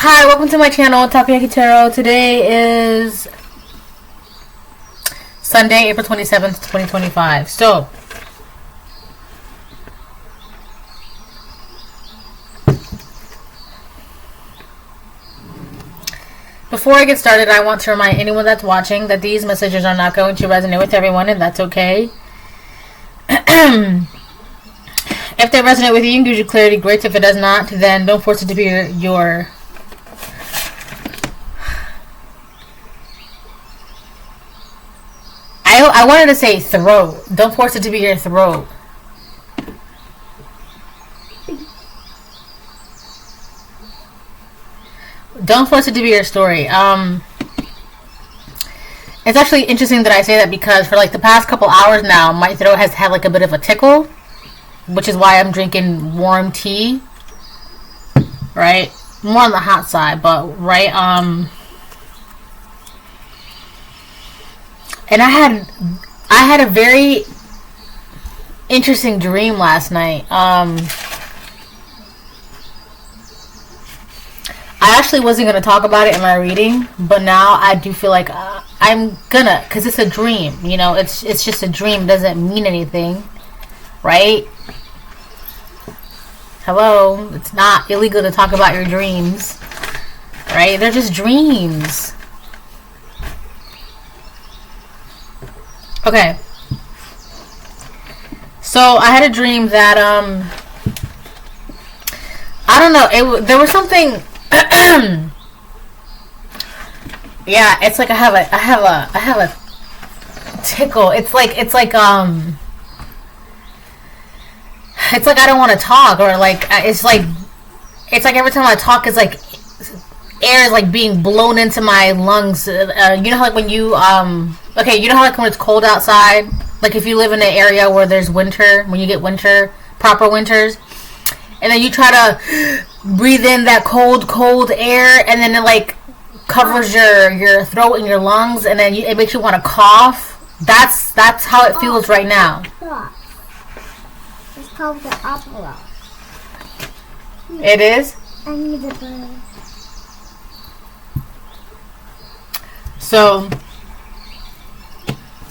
Hi, welcome to my channel, Takoyaki Tarot. Today is Sunday, April 27th, 2025. So, before I get started, I want to remind anyone that's watching that these messages are not going to resonate with everyone, and that's okay. If they resonate with you and gives you clarity, great. If it does not, then don't force it to be your I wanted to say throat. Don't force it to be your throat. Don't force it to be your story. It's actually interesting that I say that because for like the past couple hours now, my throat has had like a bit of a tickle, which is why I'm drinking warm tea. Right? More on the hot side, but right, and I had a very interesting dream last night. I actually wasn't going to talk about it in my reading, but now I do feel like I'm gonna, because it's a dream, you know, it's just a dream, doesn't mean anything, right? Hello, it's not illegal to talk about your dreams, right? They're just dreams. Okay, so I had a dream that I don't know, there was something. Yeah, it's like I have a tickle. It's like I don't want to talk, or like it's like every time I talk, it's like air is like being blown into my lungs. You know how like when you okay, you know how like when it's cold outside, like if you live in an area where there's winter, when you get winter, proper winters, and then you try to breathe in that cold air, and then it like covers your throat and your lungs, and then it makes you want to cough. That's how it feels right now. It's called the opera. It is? I need a bird. So,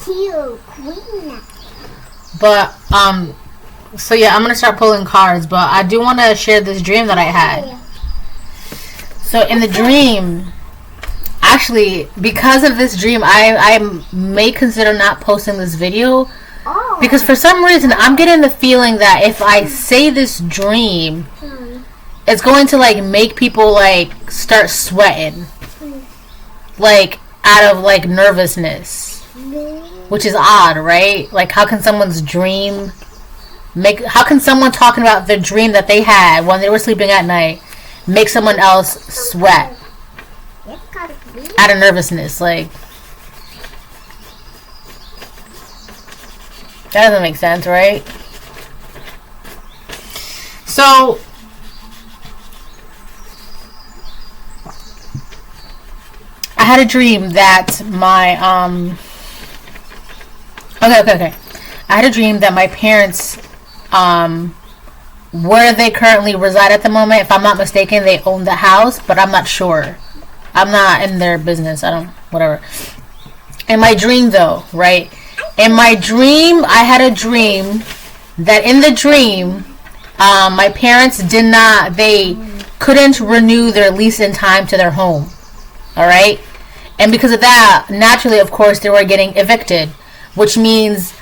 Queen. But so yeah, I'm gonna start pulling cards, but I do want to share this dream that I had. So in the dream, actually, because of this dream, I may consider not posting this video, because for some reason I'm getting the feeling that if I say this dream, it's going to like make people like start sweating, like out of like nervousness, which is odd, right? Like how can someone's dream how can someone talking about the dream that they had when they were sleeping at night make someone else sweat out of nervousness? Like, that doesn't make sense, right? So I had a dream that my okay. I had a dream that my parents, where they currently reside at the moment, if I'm not mistaken, they own the house, but I'm not sure. I'm not in their business. Whatever. In my dream, though, right? In my dream, I had a dream that in the dream, my parents they couldn't renew their lease in time to their home. All right? And because of that, naturally, of course, they were getting evicted, which means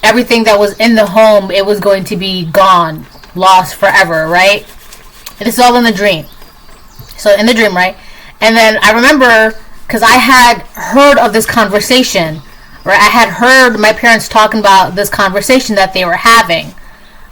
everything that was in the home, it was going to be gone, lost forever, right? And this is all in the dream. So in the dream, right? And then I remember, because I had heard of this conversation, right? I had heard my parents talking about this conversation that they were having,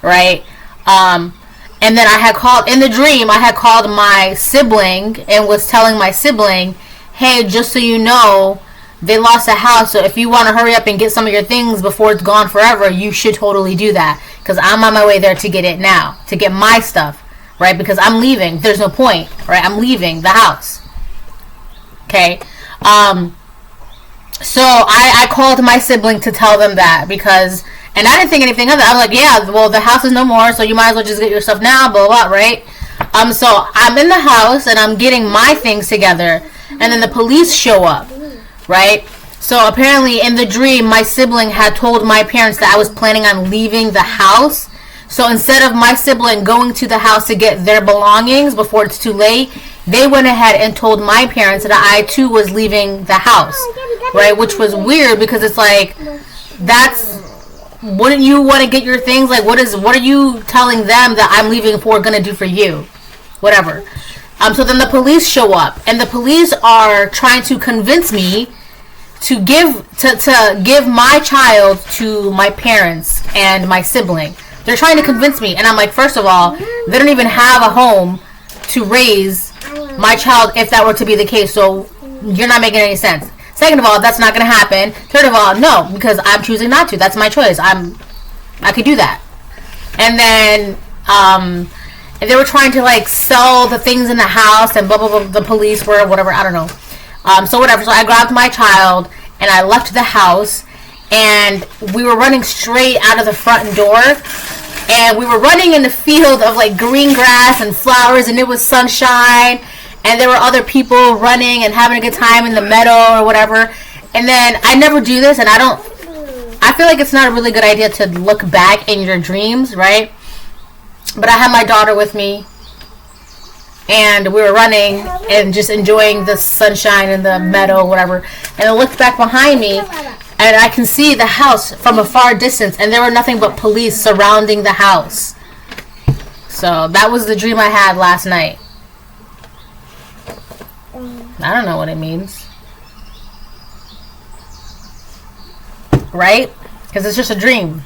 right? And then I had called, in the dream, I had called my sibling and was telling my sibling, hey, just so you know, they lost a house, so if you want to hurry up and get some of your things before it's gone forever, you should totally do that, because I'm on my way there to get it now, to get my stuff, right? Because I'm leaving. There's no point, right? I'm leaving the house. Okay. So I called my sibling to tell them that, because, and I didn't think anything of it. I was like, yeah, well, the house is no more, so you might as well just get your stuff now, blah, blah, blah, right? So I'm in the house and I'm getting my things together, and then the police show up, right? So apparently in the dream, my sibling had told my parents that I was planning on leaving the house. So instead of my sibling going to the house to get their belongings before it's too late, they went ahead and told my parents that I too was leaving the house, right? Which was weird because it's like, wouldn't you want to get your things? Like, what are you telling them that I'm leaving for gonna do for you? Whatever. So then the police show up, and the police are trying to convince me to give my child to my parents and my sibling. They're trying to convince me, and I'm like, first of all, they don't even have a home to raise my child if that were to be the case, so you're not making any sense. Second of all, that's not going to happen. Third of all, no, because I'm choosing not to. That's my choice. I could do that. And then they were trying to like sell the things in the house, and blah blah blah. The police were whatever, I don't know. So whatever. So I grabbed my child and I left the house, and we were running straight out of the front door, and we were running in the field of like green grass and flowers, and it was sunshine, and there were other people running and having a good time in the meadow or whatever. And then I never do this, and I feel like it's not a really good idea to look back in your dreams, right? But I had my daughter with me, and we were running and just enjoying the sunshine in the meadow, whatever. And I looked back behind me, and I can see the house from a far distance, and there were nothing but police surrounding the house. So that was the dream I had last night. I don't know what it means. Right? Because it's just a dream.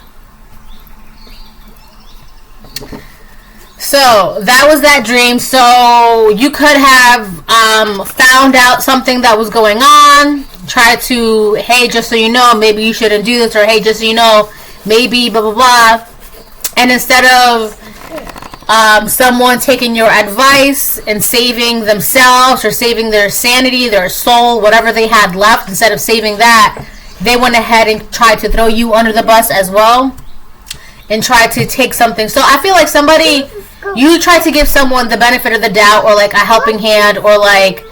So that was that dream. So you could have found out something that was going on, try to, hey, just so you know, maybe you shouldn't do this, or hey, just so you know, maybe blah blah blah. And instead of someone taking your advice and saving themselves or saving their sanity, their soul, whatever they had left, instead of saving that, they went ahead and tried to throw you under the bus as well and try to take something. So I feel like you try to give someone the benefit of the doubt, or like a helping hand, or like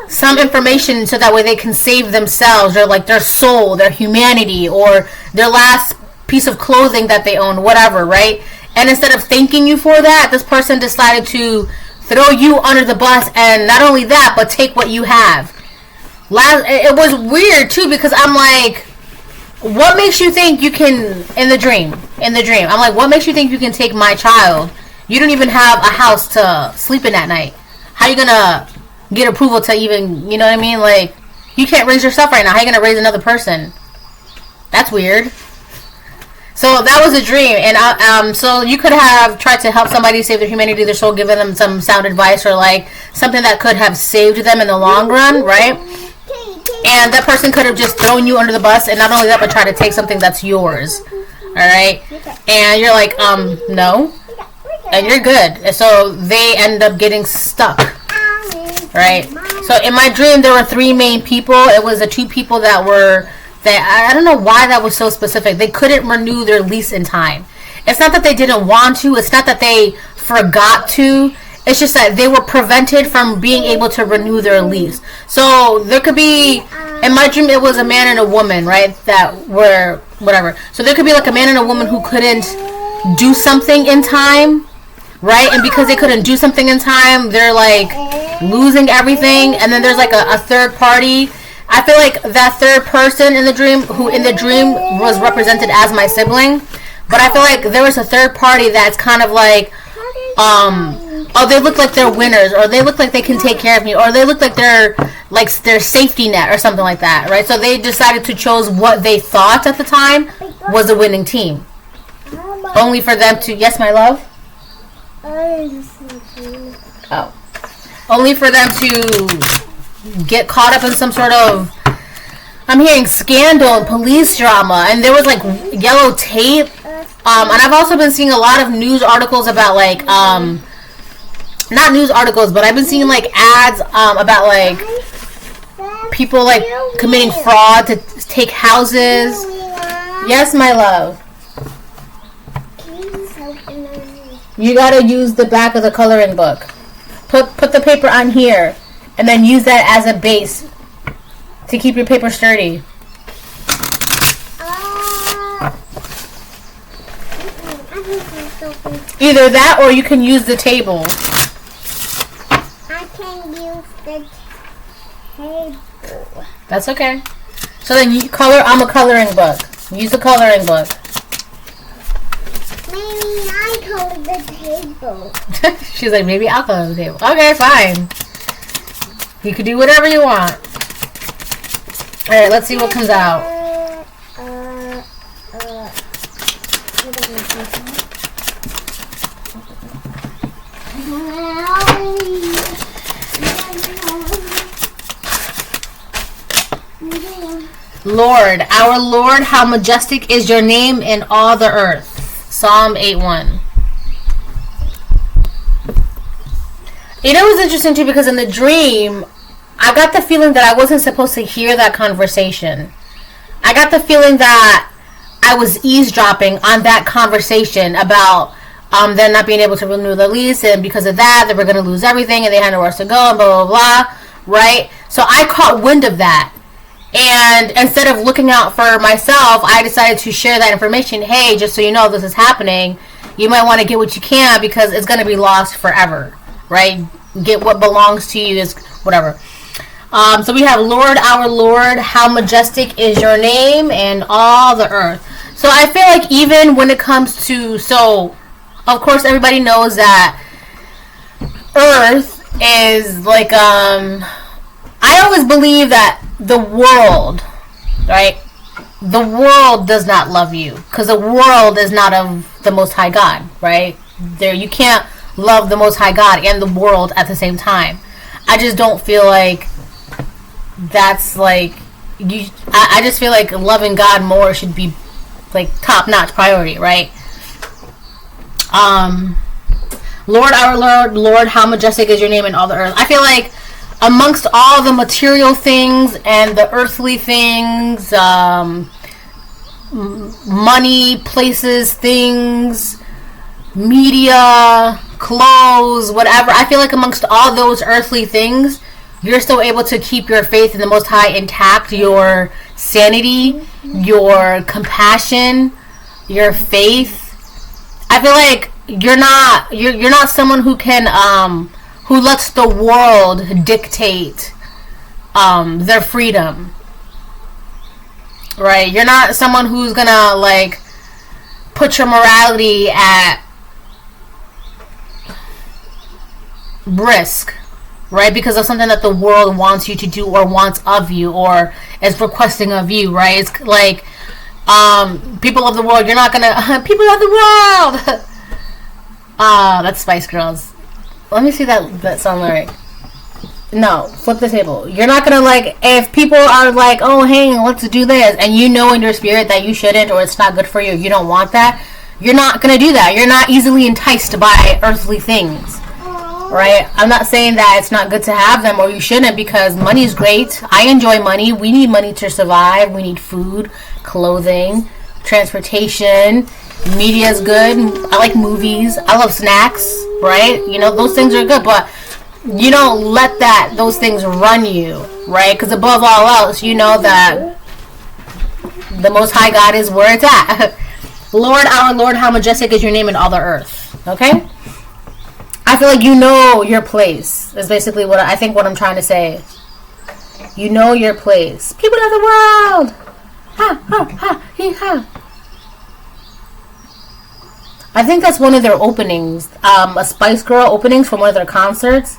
some information, so that way they can save themselves, or like their soul, their humanity, or their last piece of clothing that they own, whatever, right? And instead of thanking you for that, this person decided to throw you under the bus, and not only that, but take what you have. It was weird too, because I'm like, what makes you think you can, in the dream, I'm like, what makes you think you can take my child? You don't even have a house to sleep in at night. How are you gonna get approval to even, you know what I mean? Like, you can't raise yourself right now. How are you gonna raise another person? That's weird. So that was a dream, and so you could have tried to help somebody save their humanity, their soul, giving them some sound advice, or like something that could have saved them in the long run, right? And that person could have just thrown you under the bus, and not only that, but try to take something that's yours. Alright? And you're like, no. And you're good. And so they end up getting stuck. Right? So in my dream, there were 3 main people. It was the 2 people that I don't know why that was so specific. They couldn't renew their lease in time. It's not that they didn't want to. It's not that they forgot to. It's just that they were prevented from being able to renew their lease. So there could be, in my dream, it was a man and a woman, right? That were, whatever. So there could be like a man and a woman who couldn't do something in time, right? And because they couldn't do something in time, they're like losing everything. And then there's like a third party. I feel like that third person in the dream, who in the dream was represented as my sibling. But I feel like there was a third party that's kind of like, oh, they look like they're winners, or they look like they can take care of me, or they look like they're like their safety net or something like that, right? So they decided to choose what they thought at the time was a winning team, only for them to, yes, my love? Oh. Only for them to get caught up in some sort of, I'm hearing scandal and police drama, and there was like yellow tape, and I've also been seeing a lot of news articles about like, not news articles, but I've been seeing like ads about like people like committing fraud to take houses. Yes, my love. You gotta use the back of the coloring book. Put the paper on here, and then use that as a base to keep your paper sturdy. Either that, or you can use the table. I can use the table. That's okay. So then you color on the coloring book. Use the coloring book. Maybe I color the table. She's like, maybe I'll color the table. Okay, fine. You can do whatever you want. Alright, let's see what comes out. Lord, our Lord, how majestic is your name in all the earth. Psalm 8:1. You know, it was interesting too, because in the dream, I got the feeling that I wasn't supposed to hear that conversation. I got the feeling that I was eavesdropping on that conversation about them not being able to renew the lease, and because of that, they were going to lose everything, and they had nowhere else to go, and blah, blah, blah, right? So I caught wind of that. And instead of looking out for myself, I decided to share that information. Hey, just so you know, this is happening. You might want to get what you can, because it's going to be lost forever, right? Get what belongs to you, is whatever. So we have Lord, our Lord, how majestic is your name in all the earth. So I feel like even when it comes to, so of course everybody knows that earth is like, I always believe that the world, right? The world does not love you, because the world is not of the Most High God, right? There, you can't love the Most High God and the world at the same time. I just don't feel like that's like you. I just feel like loving God more should be like top-notch priority, right? Lord, our Lord, how majestic is your name in all the earth. I feel like amongst all the material things and the earthly things, money, places, things, media, clothes, whatever, I feel like amongst all those earthly things, you're still able to keep your faith in the Most High intact, your sanity, your compassion, your faith. I feel like you're not someone who can who lets the world dictate their freedom, right? You're not someone who's gonna like put your morality at risk, right? Because of something that the world wants you to do or wants of you or is requesting of you, right? It's like people of the world, you're not gonna people of the world. That's Spice Girls. Let me see that song lyric. No, flip the table. You're not gonna like, if people are like, oh hey, let's do this, and you know in your spirit that you shouldn't, or it's not good for you, you don't want that, you're not gonna do that. You're not easily enticed by earthly things, right? I'm not saying that it's not good to have them or you shouldn't, because money is great. I enjoy money. We need money to survive. We need food, clothing, transportation. Media is good. I like movies. I love snacks, right? You know, those things are good, but you don't let those things run you, right? Because above all else, you know that the Most High God is where it's at. Lord, our Lord, how majestic is your name in all the earth. Okay? I feel like you know your place. Is basically what I'm trying to say. You know your place. People of the world. Ha, ha, ha, hee, ha. I think that's one of their openings. A Spice Girl openings from one of their concerts.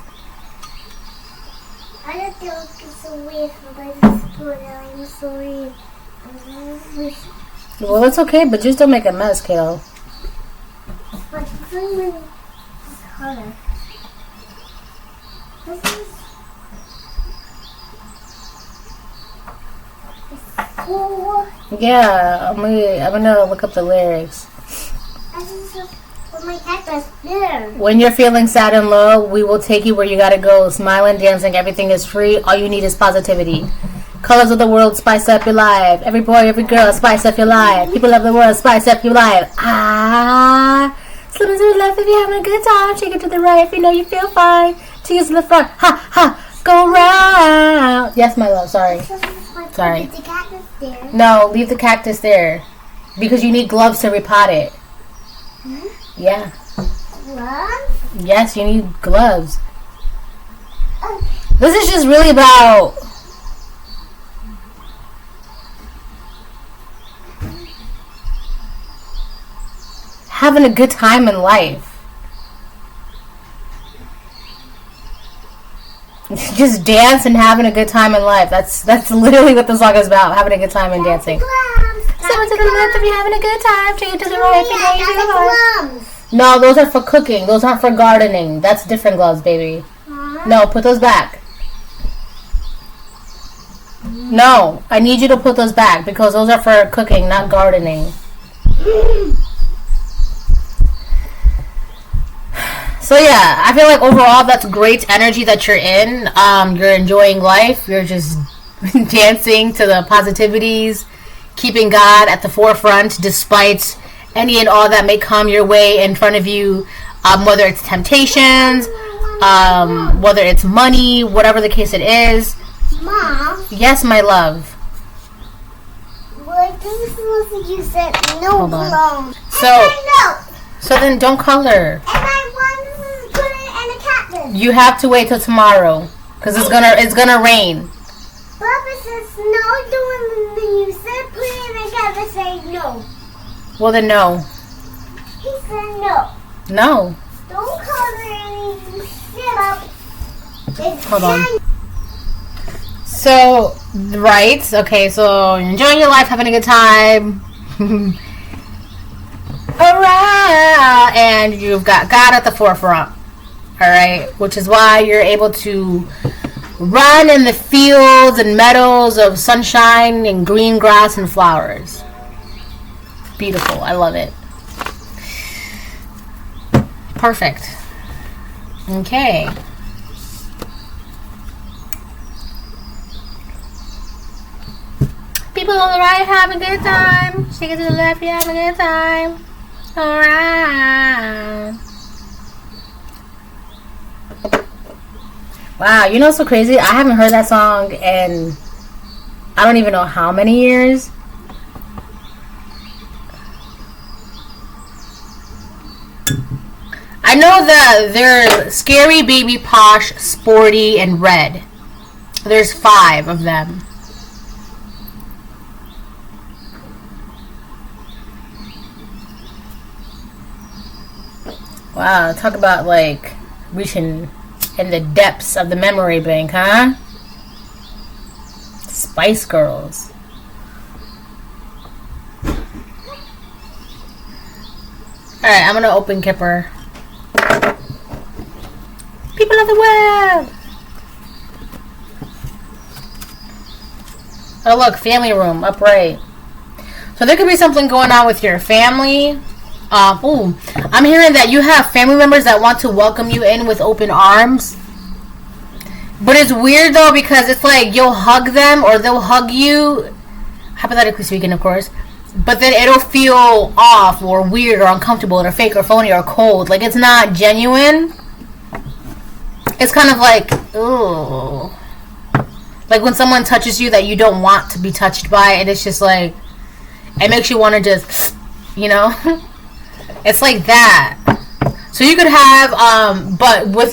I don't think it's so weird, but I'm sorry. Well, it's okay, but just don't make a mess, kiddo. But it's even color. This is cool. Yeah, I'm gonna look up the lyrics. My cactus there. When you're feeling sad and low, we will take you where you gotta go. Smiling, dancing, everything is free. All you need is positivity. Colors of the world, spice up your life. Every boy, every girl, spice up your life. People of the world, spice up your life. Ah, Slip into the left if you're having a good time. Shake it to the right if you know you feel fine. Take it to the front. Ha, ha. Go round. Yes, my love. Sorry. Sorry. Leave the cactus there. No, leave the cactus there. Because you need gloves to repot it. Yeah. Gloves? Yes, you need gloves. Oh. This is just really about having a good time in life. Just dance and having a good time in life. That's literally what the song is about. Having a good time and dancing. Someone to the left if you're having a good time. Take it to the right if you know you feel hard. No, those are for cooking. Those aren't for gardening. That's different gloves, baby. No, put those back. No, I need you to put those back because those are for cooking, not gardening. So yeah, I feel like overall that's great energy that you're in. You're enjoying life. You're just dancing to the positivities, keeping God at the forefront despite any and all that may come your way in front of you, whether it's temptations, whether it's money, whatever the case it is. Mom? Yes, my love. What is you said no gloves. So then don't color. And I want to put it in a cactus. You have to wait till tomorrow because it's gonna rain. Papa says no, you said put it in a cactus, say no. Well then no. He said no. No. Don't color anything. Sit up. Hold on. So, right. Okay, so you're enjoying your life, having a good time. Alright. And you've got God at the forefront. Alright. Which is why you're able to run in the fields and meadows of sunshine and green grass and flowers. Beautiful. I love it. Perfect. Okay. People on the right have a good time. Shake it to the left, you have a good time. Alright. Wow, you know what's so crazy? I haven't heard that song in I don't even know how many years. I know that they're Scary, Baby, Posh, Sporty, and Red. There's 5 of them. Wow, talk about like reaching in the depths of the memory bank, huh? Spice Girls. Alright, I'm gonna open Kipper. People of the web! Oh look, family room, upright. So there could be something going on with your family. I'm hearing that you have family members that want to welcome you in with open arms. But it's weird though because it's like you'll hug them or they'll hug you, hypothetically speaking of course, but then it'll feel off or weird or uncomfortable or fake or phony or cold. Like it's not genuine. It's kind of like, ooh. Like when someone touches you that you don't want to be touched by, and it's just like, it makes you want to just, you know? It's like that. So you could have, but with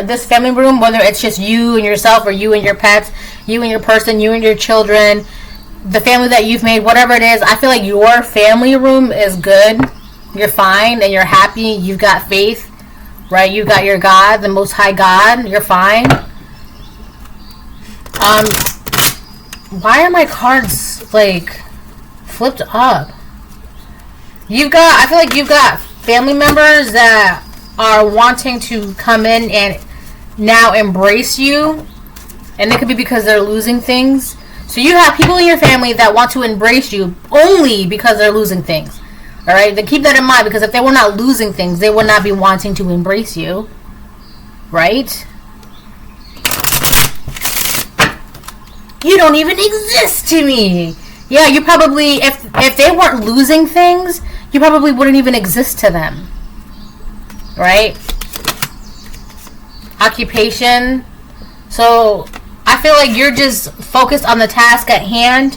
this family room, whether it's just you and yourself or you and your pets, you and your person, you and your children, the family that you've made, whatever it is, I feel like your family room is good. You're fine and you're happy. You've got faith, right? You've got your God, the Most High God. You're fine. Why are my cards, like, flipped up? I feel like you've got family members that are wanting to come in and now embrace you. And it could be because they're losing things. So you have people in your family that want to embrace you only because they're losing things. Alright? Then keep that in mind because if they were not losing things, they would not be wanting to embrace you. Right? You don't even exist to me. Yeah, you probably, if they weren't losing things, you probably wouldn't even exist to them. right? Occupation. So I feel like you're just focused on the task at hand,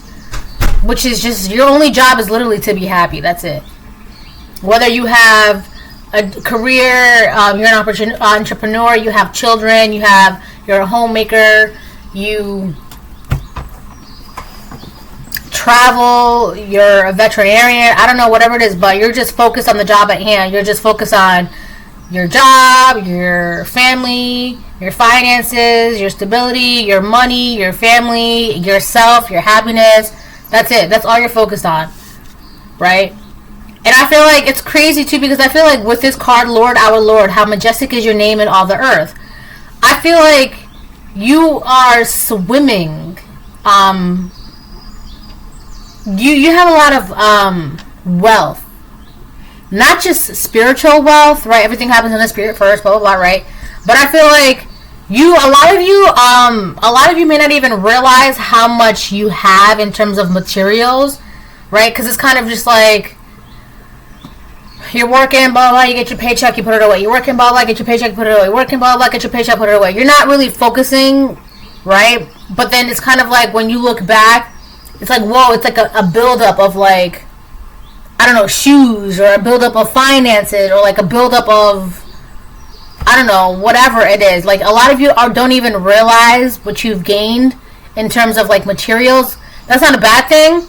which is just your only job is literally to be happy. That's it. Whether you have a career, you're an entrepreneur, you have children, you're a homemaker, you travel, you're a veterinarian, I don't know, whatever it is, but you're just focused on the job at hand. You're just focused on your job, your family, your finances, your stability, your money, your family, yourself, your happiness. That's it. That's all you're focused on, right? And I feel like it's crazy too, because I feel like with this card, Lord, our Lord, how majestic is your name in all the earth. I feel like you are swimming. You have a lot of wealth, not just spiritual wealth, right? Everything happens in the spirit first, blah blah blah, right? But I feel like a lot of you may not even realize how much you have in terms of materials, right? Because it's kind of just like you're working, blah blah, you get your paycheck, you put it away. You're working, blah blah, get your paycheck, put it away. You're working, blah blah, get your paycheck, put it away. You're not really focusing, right? But then it's kind of like when you look back, it's like, whoa, it's like a buildup of like, I don't know, shoes, or a buildup of finances, or like a buildup of, I don't know, whatever it is. Like a lot of you don't even realize what you've gained in terms of like materials. That's not a bad thing,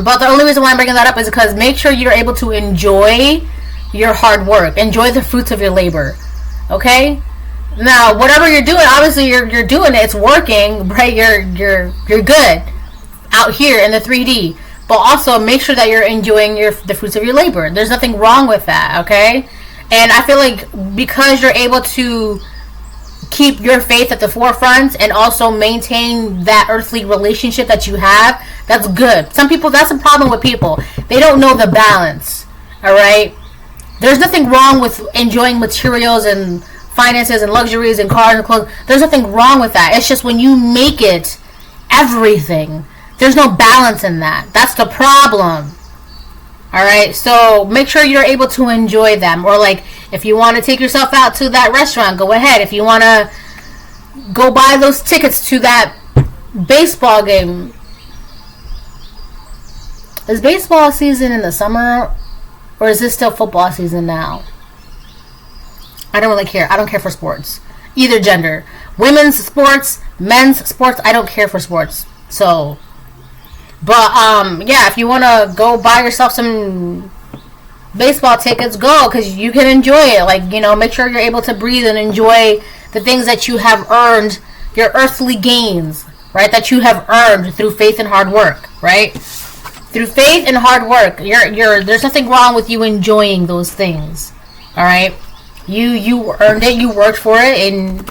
but the only reason why I'm bringing that up is because make sure you're able to enjoy your hard work, enjoy the fruits of your labor. Okay. Now, whatever you're doing, obviously you're doing it. It's working, right? You're good out here in the 3D, but also make sure that you're enjoying the fruits of your labor. There's nothing wrong with that, okay? And I feel like because you're able to keep your faith at the forefront and also maintain that earthly relationship that you have, that's good. Some people, that's a problem with people. They don't know the balance, all right? There's nothing wrong with enjoying materials and finances and luxuries and cars and clothes. There's nothing wrong with that. It's just when you make it everything, there's no balance in that. That's the problem. Alright, so make sure you're able to enjoy them. Or like, if you want to take yourself out to that restaurant, go ahead. If you want to go buy those tickets to that baseball game. Is baseball season in the summer? Or is this still football season now? I don't really care. I don't care for sports. Either gender. Women's sports, men's sports, I don't care for sports. So... But, yeah, if you want to go buy yourself some baseball tickets, go, because you can enjoy it. Like, you know, make sure you're able to breathe and enjoy the things that you have earned, your earthly gains, right, that you have earned through faith and hard work, right? Through faith and hard work, there's nothing wrong with you enjoying those things, all right? You earned it, you worked for it, and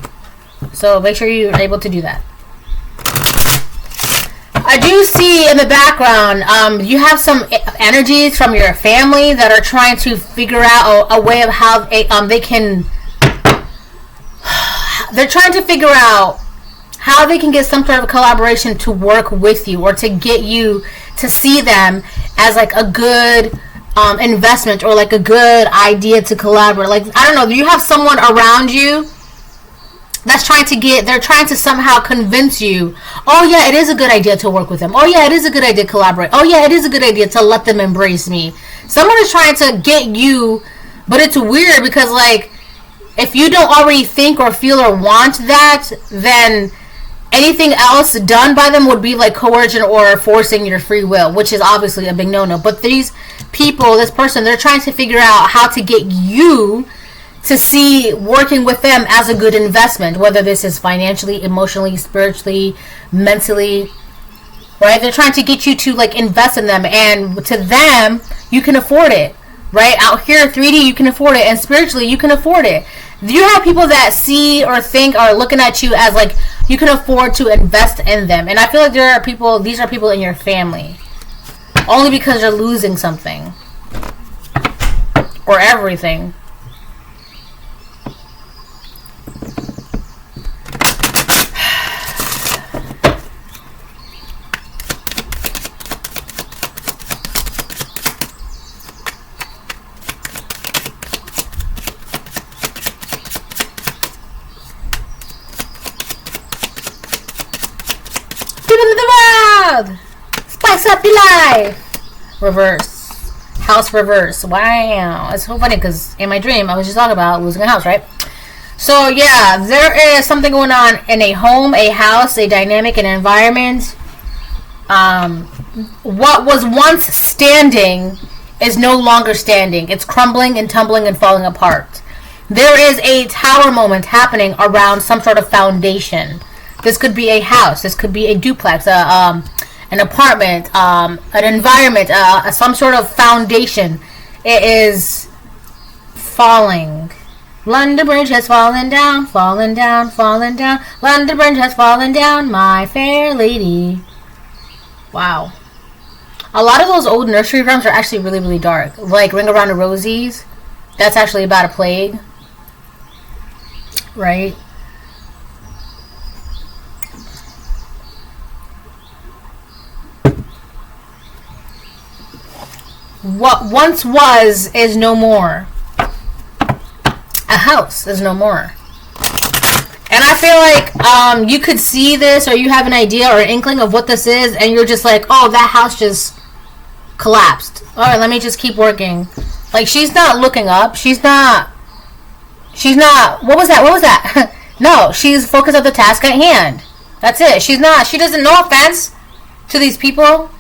so make sure you're able to do that. I do see in the background, you have some energies from your family that are trying to figure out a way of how they can. They're trying to figure out how they can get some sort of collaboration to work with you, or to get you to see them as like a good investment, or like a good idea to collaborate. Like, I don't know, do you have someone around you that's they're trying to somehow convince you, oh yeah, it is a good idea to work with them. Oh yeah, it is a good idea to collaborate. Oh yeah, it is a good idea to let them embrace me. Someone is trying to get you, but it's weird because, like, if you don't already think or feel or want that, then anything else done by them would be like coercion or forcing your free will, which is obviously a big no-no. But these people, this person, they're trying to figure out how to get you to see working with them as a good investment, whether this is financially, emotionally, spiritually, mentally, right? They're trying to get you to like invest in them, and to them, you can afford it, right? Out here, 3D, you can afford it, and spiritually, you can afford it. You have people that see or think or looking at you as like you can afford to invest in them, and I feel like these are people in your family, only because you're losing something or everything. God! Spice up your life! Reverse. House reverse. Wow. It's so funny because in my dream, I was just talking about losing a house, right? So, yeah, there is something going on in a home, a house, a dynamic, an environment. What was once standing is no longer standing. It's crumbling and tumbling and falling apart. There is a tower moment happening around some sort of foundation. This could be a house. This could be a duplex, an apartment, an environment, some sort of foundation. It is falling. London Bridge has fallen down, fallen down, fallen down. London Bridge has fallen down, my fair lady. Wow. A lot of those old nursery rhymes are actually really, really dark. Like Ring Around the Rosies. That's actually about a plague. Right? What once was is no more. A house is no more. And I feel like you could see this, or you have an idea or an inkling of what this is, and you're just like, oh, that house just collapsed. All right, let me just keep working. Like, she's not looking up. She's not, what was that? No, she's focused on the task at hand. That's it. She doesn't, no offense to these people,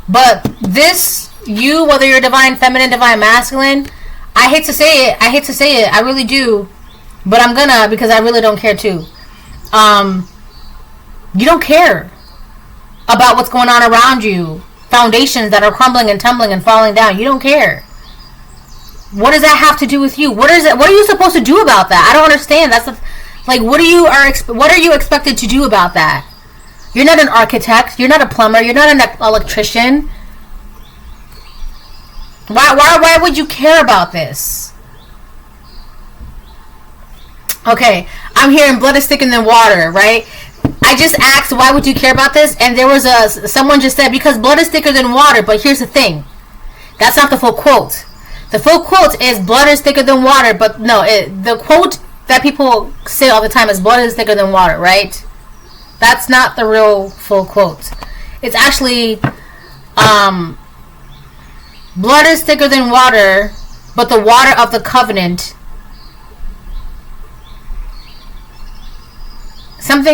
but this, you, whether you're divine feminine, divine masculine, I hate to say it, I really do, but I'm gonna, because I really don't care too. You don't care about what's going on around you. Foundations that are crumbling and tumbling and falling down. You don't care. What does that have to do with you? What are you supposed to do about that? I don't understand. What are you expected to do about that? You're not an architect. You're not a plumber. You're not an electrician. Why would you care about this? Okay, I'm hearing blood is thicker than water, right? I just asked, why would you care about this? And there was someone just said, because blood is thicker than water. But here's the thing. That's not the full quote. The full quote is blood is thicker than water. But no, the quote that people say all the time is blood is thicker than water, right? That's not the real full quote. It's actually, blood is thicker than water, but the water of the covenant.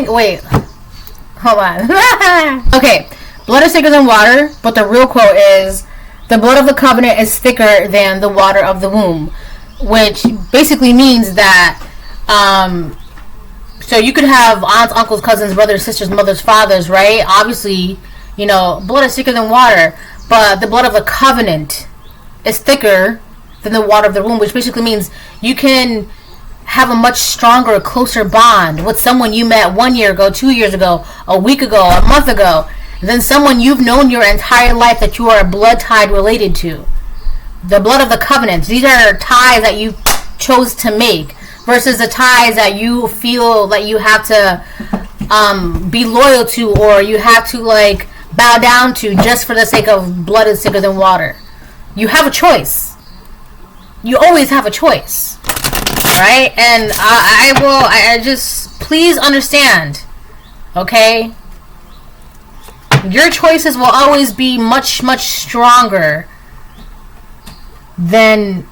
Wait. Hold on. Okay. Blood is thicker than water, but the real quote is, the blood of the covenant is thicker than the water of the womb. Which basically means that, so you could have aunts, uncles, cousins, brothers, sisters, mothers, fathers, right? Obviously, blood is thicker than water, but the blood of the covenant is thicker than the water of the womb, which basically means you can have a much stronger, closer bond with someone you met 1 year ago, 2 years ago, a week ago, a month ago, than someone you've known your entire life that you are blood tied related to. The blood of the covenant. These are ties that you chose to make versus the ties that you feel that you have to be loyal to, or you have to bow down to just for the sake of blood is thicker than water. You have a choice. You always have a choice. Right? And I just, please understand, okay? Your choices will always be much, much stronger than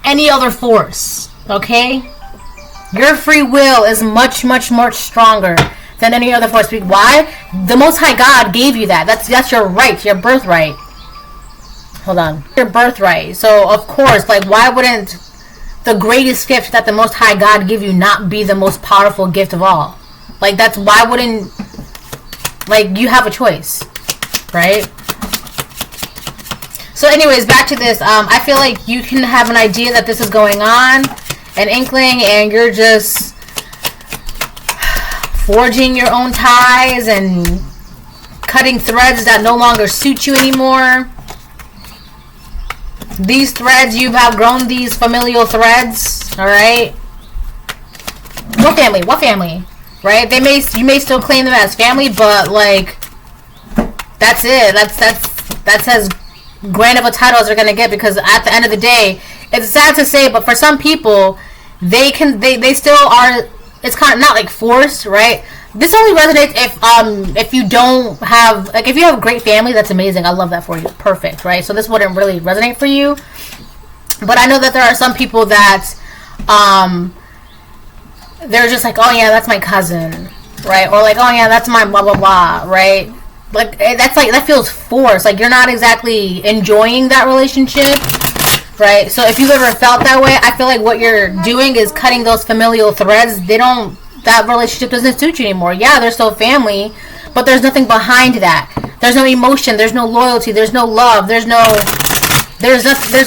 any other force, okay? Your free will is much, much, much stronger than any other force. Why? The Most High God gave you that. That's your right, your birthright. Hold on. Your birthright. So, of course, why wouldn't the greatest gift that the Most High God give you not be the most powerful gift of all? Why wouldn't, you have a choice, right? So anyways, back to this. I feel like you can have an idea that this is going on, an inkling, and you're just forging your own ties and cutting threads that no longer suit you anymore. These threads, you've outgrown these familial threads, alright? What family? Right? You may still claim them as family, but that's it. That's as grand of a title as they're gonna get, because at the end of the day, it's sad to say, but for some people, they still are, it's kind of not forced, right? This only resonates if you don't have, like, if you have a great family, that's amazing. I love that for you. Perfect, right? So this wouldn't really resonate for you. But I know that there are some people that they're just like, oh yeah, that's my cousin, right? Or like, oh yeah, that's my blah blah blah, right? Like, that's like, that feels forced. Like, you're not exactly enjoying that relationship, right? So if you've ever felt that way, I feel like what you're doing is cutting those familial threads. That relationship doesn't suit you anymore. Yeah, they're still family, but there's nothing behind that. There's no emotion. There's no loyalty. There's no love. There's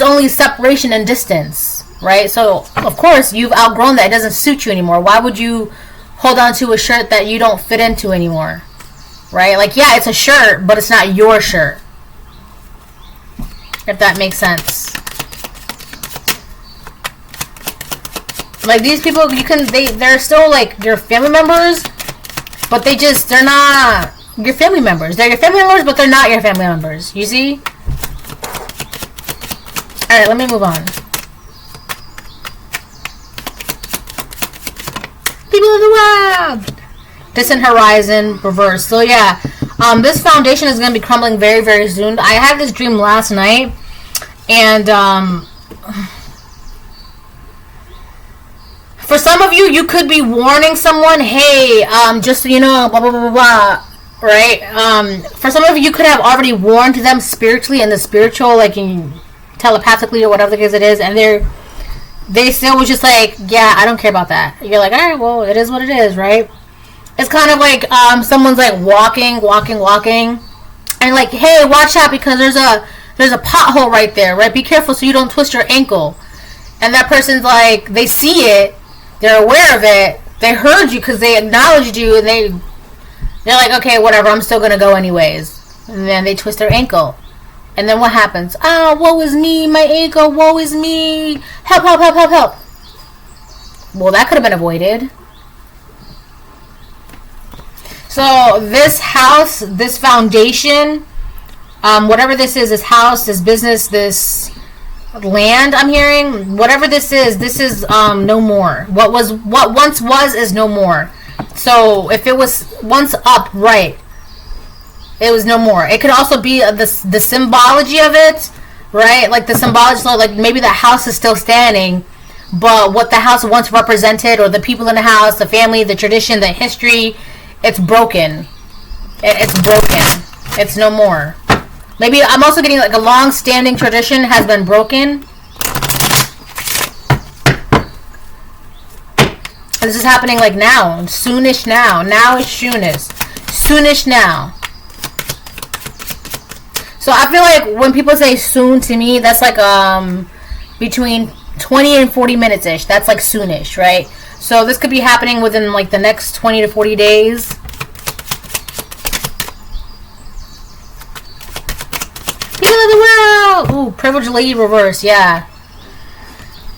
only separation and distance, right? So of course you've outgrown that. It doesn't suit you anymore. Why would you hold on to a shirt that you don't fit into anymore, right? Like, yeah, it's a shirt, but it's not your shirt, if that makes sense. Like, these people, they're still like your family members, but they're not your family members. They're your family members, but they're not your family members. You see? Alright, let me move on. People of the world! Distant horizon, reverse. So yeah, this foundation is going to be crumbling very, very soon. I had this dream last night, and for some of you, you could be warning someone, hey, just so you know, blah, blah, blah, blah, blah, right? For some of you, you could have already warned them spiritually, in the spiritual, like, telepathically or whatever the case it is, and they still was just like, yeah, I don't care about that. You're like, alright, well, it is what it is, right? It's kind of like, someone's like walking, and like, hey, watch out, because there's a pothole right there, right? Be careful so you don't twist your ankle. And that person's like, they see it, they're aware of it, they heard you because they acknowledged you, and they're like, okay, whatever, I'm still gonna go anyways. And then they twist their ankle. And then what happens? Oh, woe is me, my ankle, woe is me. Help, help, help, help, help. Well, that could have been avoided. So this house, this foundation, whatever this is, this house, this business, this land, I'm hearing, whatever this is no more. What once was is no more. So if it was once upright, it was no more. It could also be the symbology of it, right? Like the symbology, so like maybe the house is still standing, but what the house once represented, or the people in the house, the family, the tradition, the history, it's broken. It's broken. It's no more. Maybe I'm also getting like a long-standing tradition has been broken. This is happening like now, soonish now. Now is soonish. Soonish now. So I feel like when people say soon to me, that's like between 20 and 40 minutes ish. That's like soonish, right? So this could be happening within like the next 20 to 40 days. People of the world! Ooh, privileged lady reverse, yeah.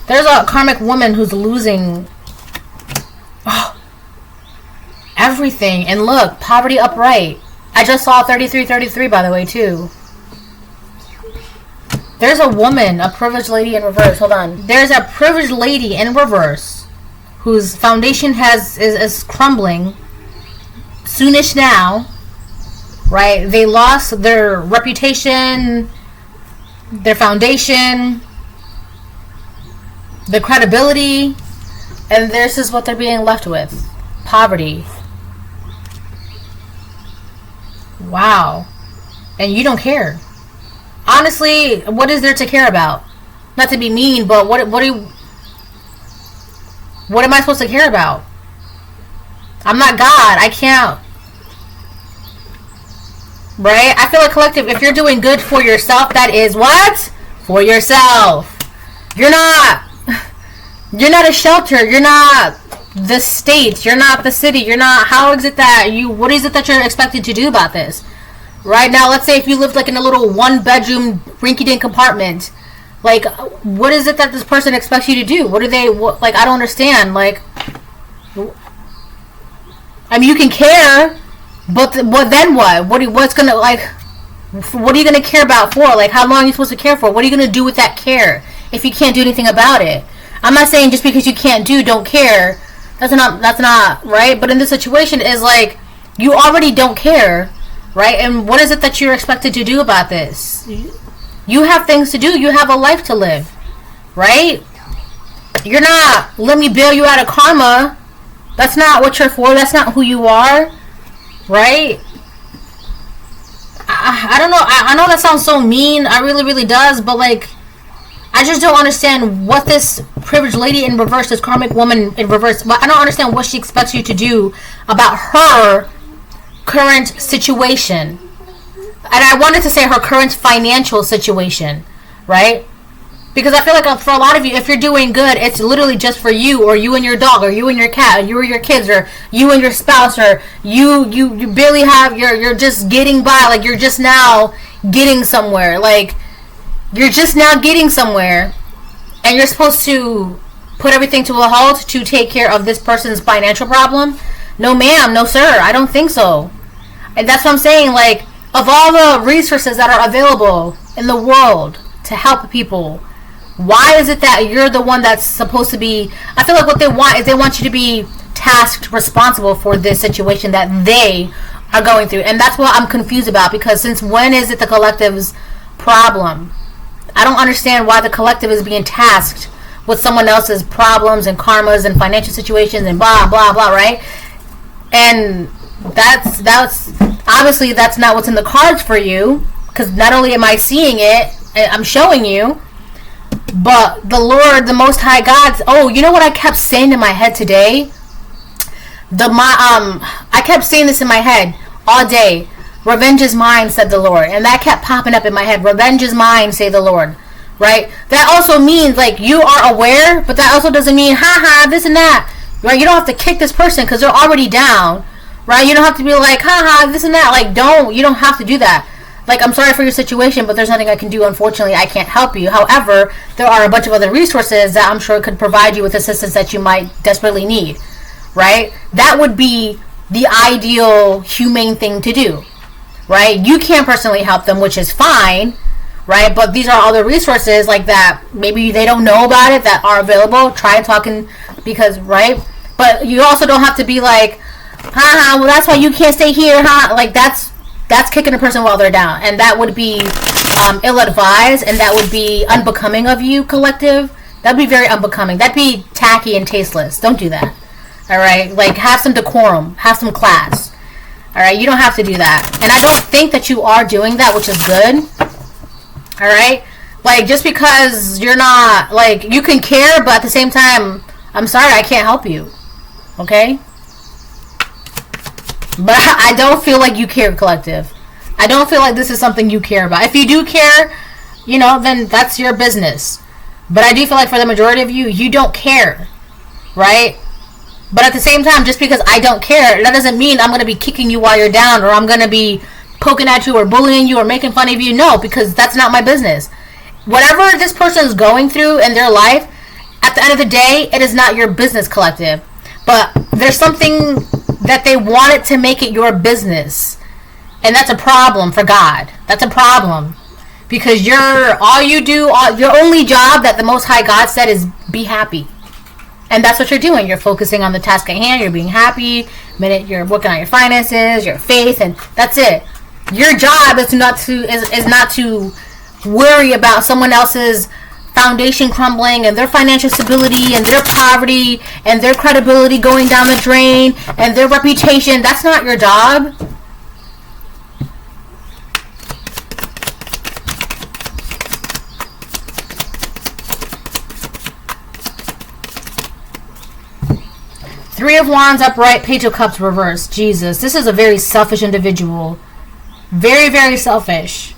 There's a karmic woman who's losing everything. And look, poverty upright. I just saw 3333 by the way too. There's a woman, a privileged lady in reverse. Hold on. There's a privileged lady in reverse whose foundation is crumbling soonish now, right? They lost their reputation, their foundation, their credibility, and this is what they're being left with. Poverty. Wow. And you don't care. Honestly, what is there to care about? Not to be mean, but what am I supposed to care about? I'm not God. I can't. Right? I feel like collective, if you're doing good for yourself, that is what? For yourself. You're not a shelter. You're not the state. You're not the city. You're not, how is it that what is it that you're expected to do about this? Right now, let's say if you lived like in a little one-bedroom rinky-dink apartment, like, what is it that this person expects you to do? What do they, like, I don't understand. Like, I mean, you can care, but then what? What's gonna, like, what are you gonna care about for? Like, how long are you supposed to care for? What are you gonna do with that care if you can't do anything about it? I'm not saying just because you can't don't care, That's not right. But in this situation, is like you already don't care, right? And what is it that you're expected to do about this? You have things to do. You have a life to live, right? You're not, let me bail you out of karma. That's not what you're for. That's not who you are, right? I don't know. I know that sounds so mean. I really, really does. But like, I just don't understand what this privileged lady in reverse, this karmic woman in reverse, but I don't understand what she expects you to do about her current situation. And I wanted to say her current financial situation, right? Because I feel like for a lot of you, if you're doing good, it's literally just for you, or you and your dog, or you and your cat, or you or your kids, or you and your spouse, or you barely have, you're just getting by, like you're just now getting somewhere, like you're just now getting somewhere, and you're supposed to put everything to a halt to take care of this person's financial problem. No ma'am, no sir, I don't think so. And that's what I'm saying, like, of all the resources that are available in the world to help people, why is it that you're the one that's supposed to be, I feel like what they want is they want you to be tasked responsible for this situation that they are going through. And that's what I'm confused about, because since when is it the collective's problem? I don't understand why the collective is being tasked with someone else's problems and karmas and financial situations and blah, blah, blah, right? And that's obviously that's not what's in the cards for you, because not only am I seeing it, I'm showing you, but the Lord, the Most High God. Oh, you know what I kept saying in my head today? I kept saying this in my head all day. Revenge is mine, said the Lord, and that kept popping up in my head. Revenge is mine, say the Lord. Right? That also means like you are aware, but that also doesn't mean this and that. Right? You don't have to kick this person because they're already down. Right? You don't have to be like this and that. Like you don't have to do that. Like, I'm sorry for your situation, but there's nothing I can do. Unfortunately, I can't help you. However, there are a bunch of other resources that I'm sure could provide you with assistance that you might desperately need. Right? That would be the ideal humane thing to do. Right? You can't personally help them, which is fine. Right? But these are other resources like that. Maybe they don't know about it that are available. Try talking, because, right? But you also don't have to be like, well, that's why you can't stay here, Like, that's kicking a person while they're down, and that would be ill-advised, and that would be unbecoming of you, collective. That'd be very unbecoming. That'd be tacky and tasteless. Don't do that. All right, like, have some decorum, have some class. All right, you don't have to do that, and I don't think that you are doing that, which is good. All right, like, just because you're not, like, you can care, but at the same time, I'm sorry, I can't help you. Okay. But I don't feel like you care, collective. I don't feel like this is something you care about. If you do care, then that's your business. But I do feel like for the majority of you, you don't care. Right? But at the same time, just because I don't care, that doesn't mean I'm going to be kicking you while you're down, or I'm going to be poking at you or bullying you or making fun of you. No, because that's not my business. Whatever this person is going through in their life, at the end of the day, it is not your business, collective. But there's something that they wanted to make it your business, and that's a problem for God. That's a problem, because your only job that the Most High God said is be happy, and that's what you're doing. You're focusing on the task at hand. You're being happy. Minute you're working on your finances, your faith, and that's it. Your job is not to worry about someone else's foundation crumbling and their financial stability and their poverty and their credibility going down the drain and their reputation. That's not your job. Three of Wands upright, Page of Cups reversed. Jesus, this is a very selfish individual. Very, very selfish.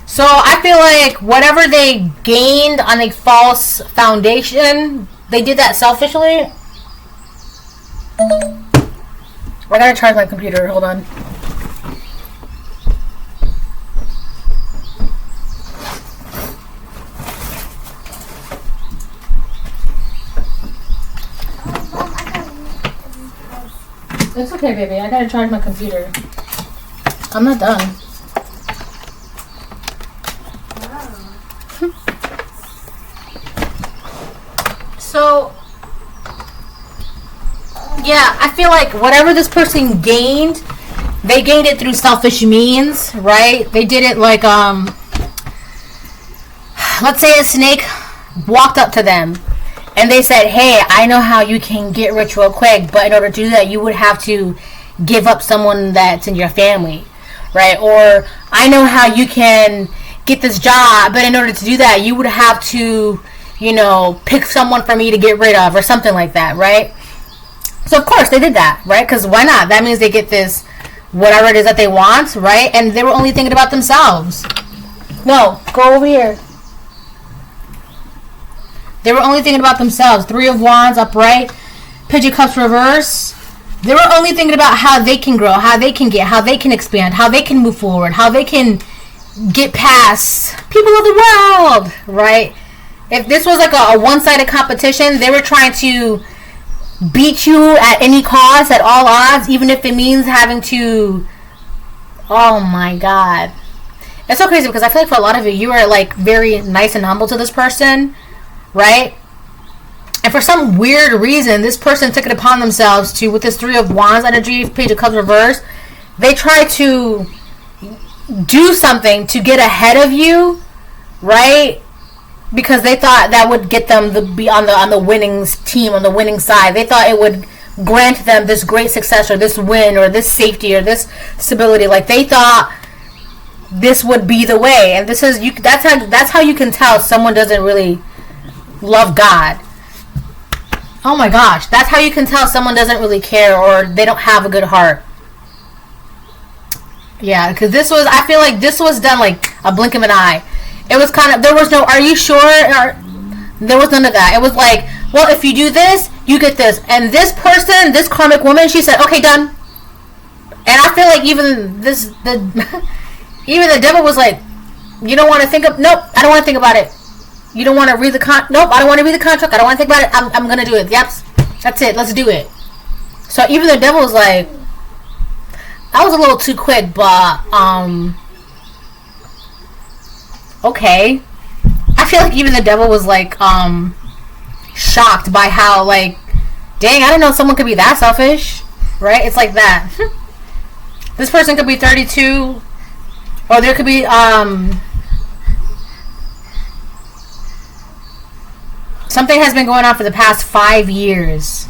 So I feel like whatever they gained on a false foundation, they did that selfishly. I gotta charge my computer. Hold on. It's okay, baby. I gotta charge my computer. I'm not done. So Yeah, I feel like whatever this person gained, they gained it through selfish means, right? They did it like, let's say a snake walked up to them and they said, hey, I know how you can get rich real quick, but in order to do that, you would have to give up someone that's in your family, right? Or I know how you can get this job, but in order to do that, you would have to, you know, pick someone for me to get rid of or something like that, right? So of course they did that, right? Because why not? That means they get this, whatever it is that they want, right? And they were only thinking about themselves. No, go over here. They were only thinking about themselves. 3 of Wands upright, Page of Cups reverse. They were only thinking about how they can grow, how they can get, how they can expand, how they can move forward, how they can get past people of the world, right? If this was like a one-sided competition, they were trying to beat you at any cost, at all odds, even if it means having to... Oh my god. It's so crazy because I feel like for a lot of you are like very nice and humble to this person, right? And for some weird reason, this person took it upon themselves to, with this 3 of Wands energy, Page of Cups reverse, they tried to do something to get ahead of you, right? Because they thought that would get them to be on the winning team, on the winning side. They thought it would grant them this great success or this win or this safety or this stability. Like they thought this would be the way. And this is that's how you can tell someone doesn't really love God. Oh my gosh, that's how you can tell someone doesn't really care or they don't have a good heart. Yeah, because I feel like this was done like a blink of an eye. It was kind of, there was no, are you sure? Or, there was none of that. It was like, well, if you do this, you get this. And this person, this karmic woman, she said, okay, done. And I feel like even even the devil was like, you don't want to think of, nope, I don't want to think about it. You don't want to read nope, I don't want to read the contract. I don't want to think about it. I'm going to do it. Yep, that's it. Let's do it. So even the devil was like, that was a little too quick, but, okay. I feel like even the devil was like, shocked by how, like, dang, I didn't know someone could be that selfish, right? It's like that. This person could be 32, or there could be, something has been going on for the past 5 years.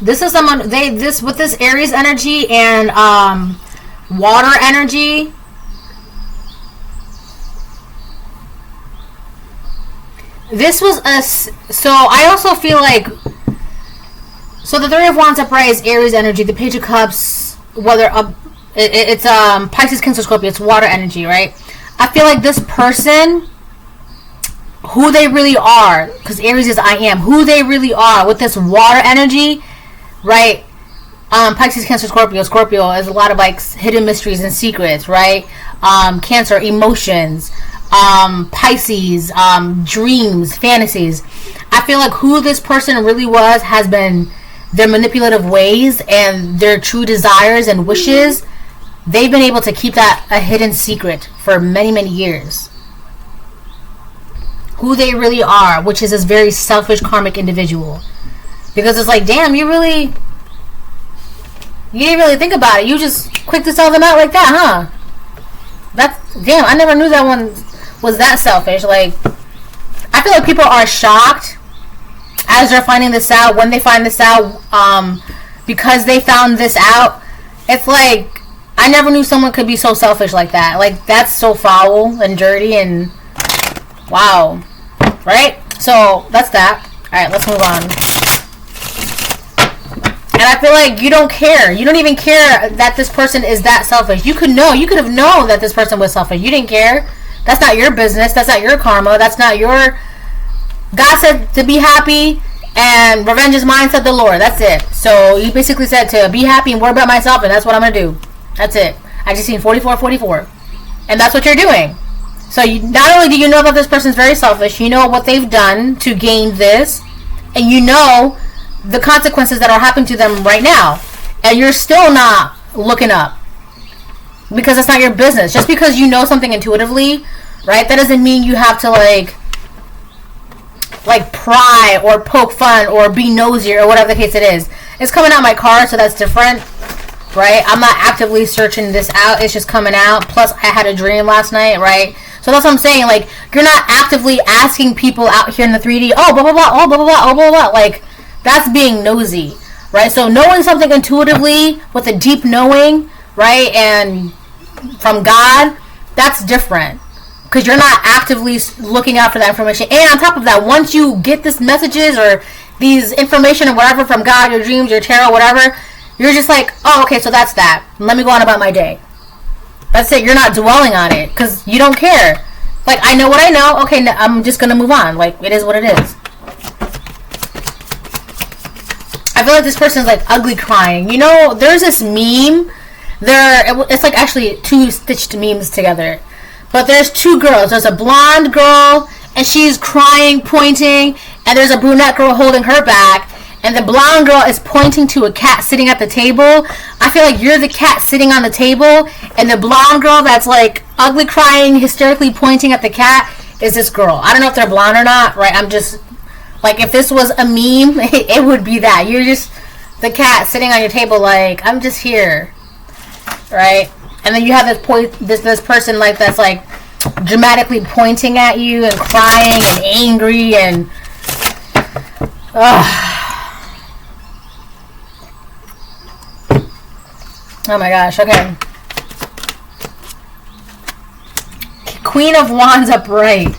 This is someone with this Aries energy and water energy. This was so I also feel like, so the 3 of Wands upright is Aries energy. The Page of Cups, whether it's Pisces, Cancer, Scorpio, it's water energy, right? I feel like this person, who they really are, because Aries is I am, who they really are with this water energy, right? Pisces, Cancer, Scorpio. Scorpio is a lot of like hidden mysteries and secrets, right? Cancer, emotions. Pisces, dreams, fantasies. I feel like who this person really was has been their manipulative ways and their true desires and wishes. They've been able to keep that a hidden secret for many, many years. Who they really are, which is this very selfish karmic individual. Because it's like, damn, you didn't really think about it. You just quick to sell them out like that, huh? Damn, I never knew that one was that selfish. Like, I feel like people are shocked as they're finding this out, when they find this out, because they found this out. It's like, I never knew someone could be so selfish like that. Like, that's so foul and dirty and wow, right? So that's that. Alright, let's move on. And I feel like you don't care. You don't even care that this person is that selfish. You could have known that this person was selfish. You didn't care. That's not your business. That's not your karma. That's not your... God said to be happy, and revenge is mine, said the Lord. That's it. So he basically said to be happy and worry about myself, and that's what I'm going to do. That's it. I just seen 44. And that's what you're doing. So not only do you know that this person's very selfish, you know what they've done to gain this, and you know the consequences that are happening to them right now. And you're still not looking up. because it's not your business. Just because you know something intuitively, right, that doesn't mean you have to like pry or poke fun or be nosy or whatever the case it is. It's coming out my card, so that's different, right? I'm not actively searching this out. It's just coming out. Plus, I had a dream last night, right? So that's what I'm saying. Like, you're not actively asking people out here in the 3D, oh, blah, blah, blah, oh, blah, blah, blah, oh, blah, blah. Like, that's being nosy, right? So knowing something intuitively with a deep knowing, right, and from God, that's different. Because you're not actively looking out for that information. And on top of that, once you get these messages or these information or whatever from God, your dreams, your tarot, whatever, you're just like, oh, okay, so that's that. Let me go on about my day. That's it. You're not dwelling on it because you don't care. Like, I know what I know. Okay, I'm just going to move on. Like, it is what it is. I feel like this person's like ugly crying. You know, there's this meme. It's like actually two stitched memes together. But there's two girls. There's a blonde girl, and she's crying, pointing, and there's a brunette girl holding her back, and the blonde girl is pointing to a cat sitting at the table. I feel like you're the cat sitting on the table, and the blonde girl that's like ugly crying, hysterically pointing at the cat is this girl. I don't know if they're blonde or not, right? I'm just, like, if this was a meme, it would be that. You're just the cat sitting on your table like, I'm just here, right? And then you have this person like that's like dramatically pointing at you and crying and angry and oh my gosh. Okay. Queen of Wands upright.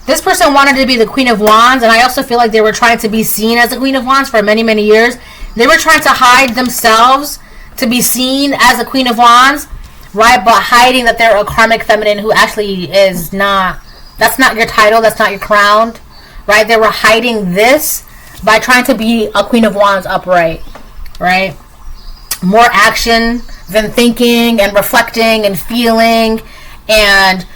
This person wanted to be the Queen of Wands, and I also feel like they were trying to be seen as the Queen of Wands for many, many years. They were trying to hide themselves to be seen as the Queen of Wands. Right, but hiding that they're a karmic feminine who actually is not, that's not your title, that's not your crown, right? They were hiding this by trying to be a Queen of Wands upright, right? More action than thinking and reflecting and feeling, and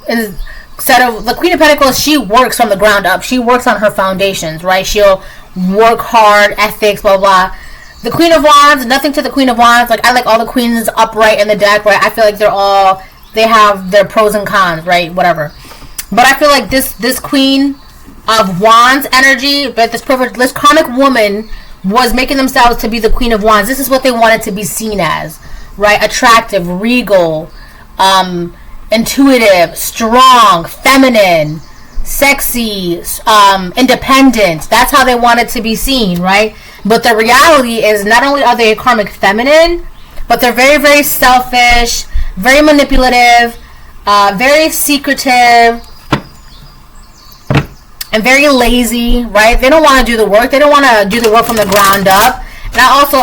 instead of the Queen of Pentacles, she works from the ground up. She works on her foundations, right? She'll work hard, ethics, blah, blah. The Queen of Wands, nothing to the Queen of Wands. Like, I like all the queens upright in the deck, right? I feel like they have their pros and cons, right? Whatever. But I feel like this Queen of Wands energy, but this karmic woman was making themselves to be the Queen of Wands. This is what they wanted to be seen as, right? Attractive, regal, intuitive, strong, feminine, sexy, independent. That's how they wanted to be seen, right? But the reality is, not only are they a karmic feminine, but they're very, very selfish, very manipulative, very secretive, and very lazy, right? They don't want to do the work. They don't want to do the work from the ground up. And also,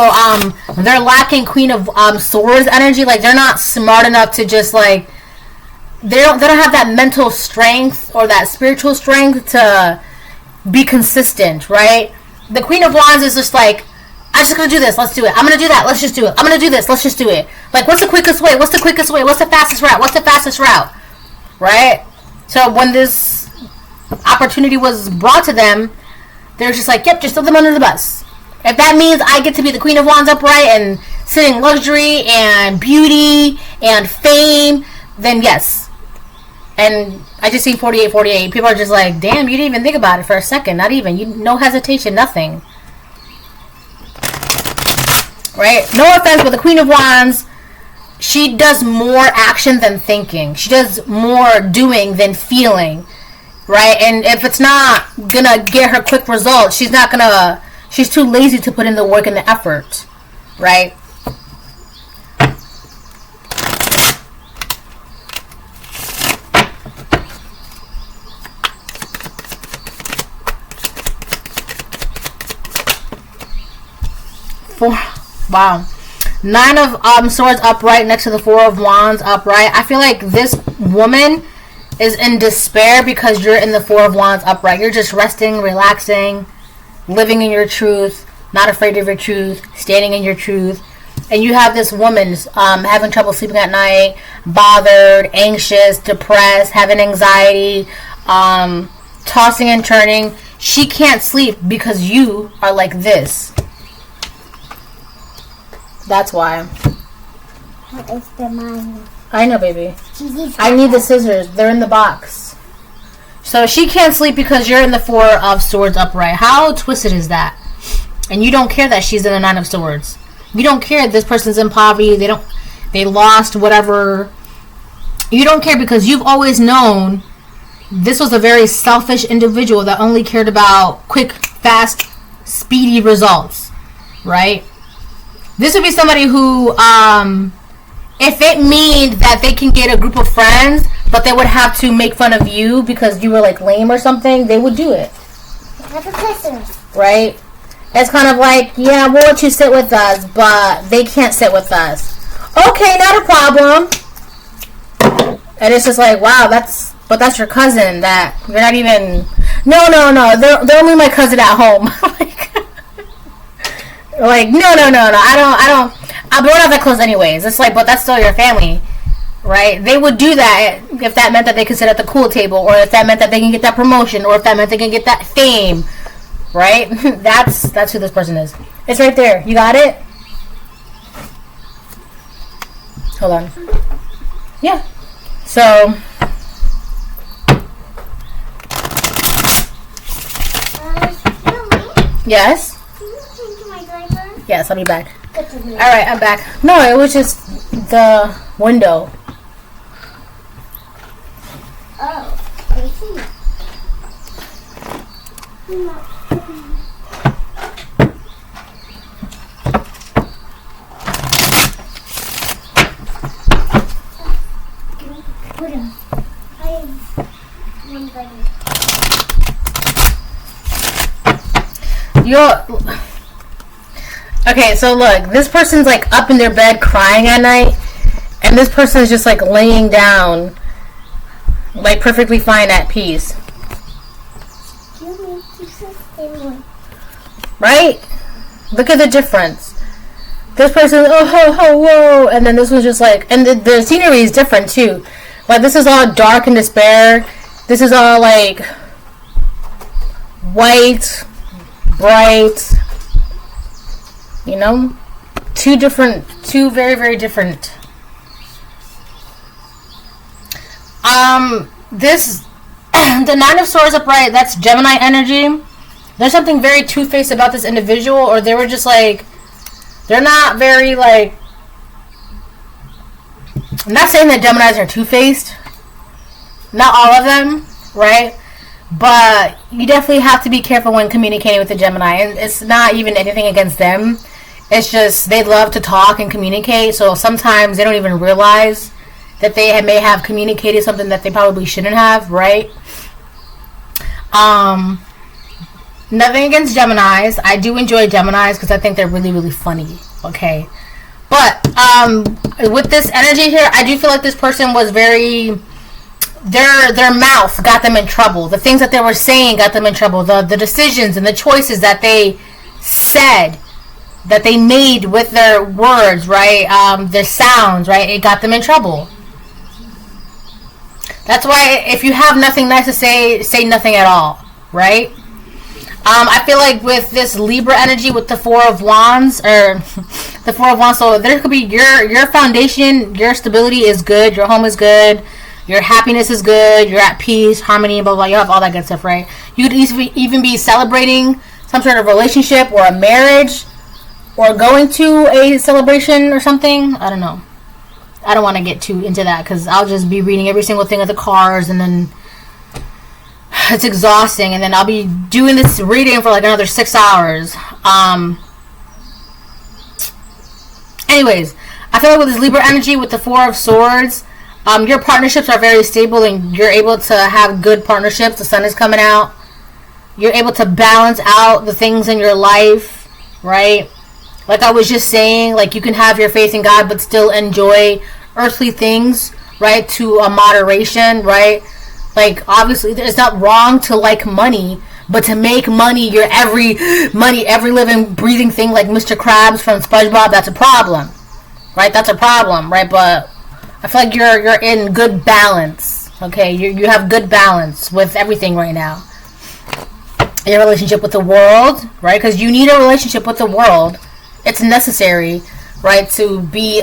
they're lacking Queen of Swords energy. Like, they're not smart enough to just, like, they don't have that mental strength or that spiritual strength to be consistent, right? The Queen of Wands is just like, I'm just going to do this, let's do it. I'm going to do that, let's just do it. I'm going to do this, let's just do it. Like, what's the quickest way? What's the quickest way? What's the fastest route? What's the fastest route? Right? So when this opportunity was brought to them, they're just like, yep, just throw them under the bus. If that means I get to be the Queen of Wands upright and sit in luxury and beauty and fame, then yes. And I just seen 48. People are just like, damn, you didn't even think about it for a second. Not even. No hesitation, nothing. Right? No offense, but the Queen of Wands, she does more action than thinking. She does more doing than feeling. Right? And if it's not gonna get her quick results, she's too lazy to put in the work and the effort. Right? Wow. 9 of Swords upright next to the 4 of Wands upright. I feel like this woman is in despair because you're in the 4 of Wands upright. You're just resting, relaxing, living in your truth, not afraid of your truth, standing in your truth. And you have this woman having trouble sleeping at night, bothered, anxious, depressed, having anxiety, tossing and turning. She can't sleep because you are like this. That's why. What is the mine? I know, baby. I need the scissors. They're in the box. So she can't sleep because you're in the 4 of Swords upright. How twisted is that? And you don't care that she's in the 9 of Swords. You don't care this person's in poverty. They lost whatever. You don't care because you've always known this was a very selfish individual that only cared about quick, fast, speedy results, right? This would be somebody who, if it means that they can get a group of friends, but they would have to make fun of you because you were like lame or something, they would do it. Right? It's kind of like, yeah, we'll let you sit with us, but they can't sit with us. Okay, not a problem. And it's just like, wow, that's your cousin that you're not even. No, they're only my cousin at home. like, no, I don't. We're not that close anyways. It's like, but that's still your family, right? They would do that if that meant that they could sit at the cool table, or if that meant that they can get that promotion, or if that meant they can get that fame, right? That's who this person is. It's right there. You got it? Hold on. Yeah. So. Yes? Can you change my diaper? Yes, I'll be back. Alright, I'm back. No, it was just the window. Oh, I see. Okay, so look, this person's like up in their bed crying at night, and this person is just like laying down, like perfectly fine at peace. Right? Look at the difference. This person, oh, ho, ho, whoa, and then this one's just like, and the scenery is different too. Like, this is all dark and despair. This is all like white, bright, you know, two very, very different. This, the 9 of Swords upright, that's Gemini energy. There's something very two-faced about this individual, or they were just like, they're not very like, I'm not saying that Geminis are two-faced. Not all of them, right? But you definitely have to be careful when communicating with a Gemini. And it's not even anything against them. It's just they love to talk and communicate. So sometimes they don't even realize that they may have communicated something that they probably shouldn't have, right? Nothing against Geminis. I do enjoy Geminis because I think they're really, really funny. Okay. But with this energy here, I do feel like this person was very... Their mouth got them in trouble. The things that they were saying got them in trouble. The decisions and the choices that they said, that they made with their words, right? Their sounds, right? It got them in trouble. That's why if you have nothing nice to say nothing at all, right? I feel like with this Libra energy, with the 4 of Wands, or the 4 of Wands, so there could be your foundation, your stability is good, your home is good, your happiness is good, you're at peace, harmony, blah, blah, you have all that good stuff, right? You could even be celebrating some sort of relationship or a marriage, or going to a celebration or something. I don't know. I don't want to get too into that because I'll just be reading every single thing of the cards, and then it's exhausting, and then I'll be doing this reading for like another 6 hours. Anyways, I feel like with this Libra energy, with the 4 of Swords, your partnerships are very stable, and you're able to have good partnerships. The sun is coming out. You're able to balance out the things in your life, right? Like I was just saying, like you can have your faith in God, but still enjoy earthly things, right? To a moderation, right? Like obviously, it's not wrong to like money, but to make money your every living, breathing thing, like Mr. Krabs from SpongeBob, that's a problem, right? That's a problem, right? But I feel like you're in good balance. Okay, you have good balance with everything right now. Your relationship with the world, right? Because you need a relationship with the world. It's necessary, right, to be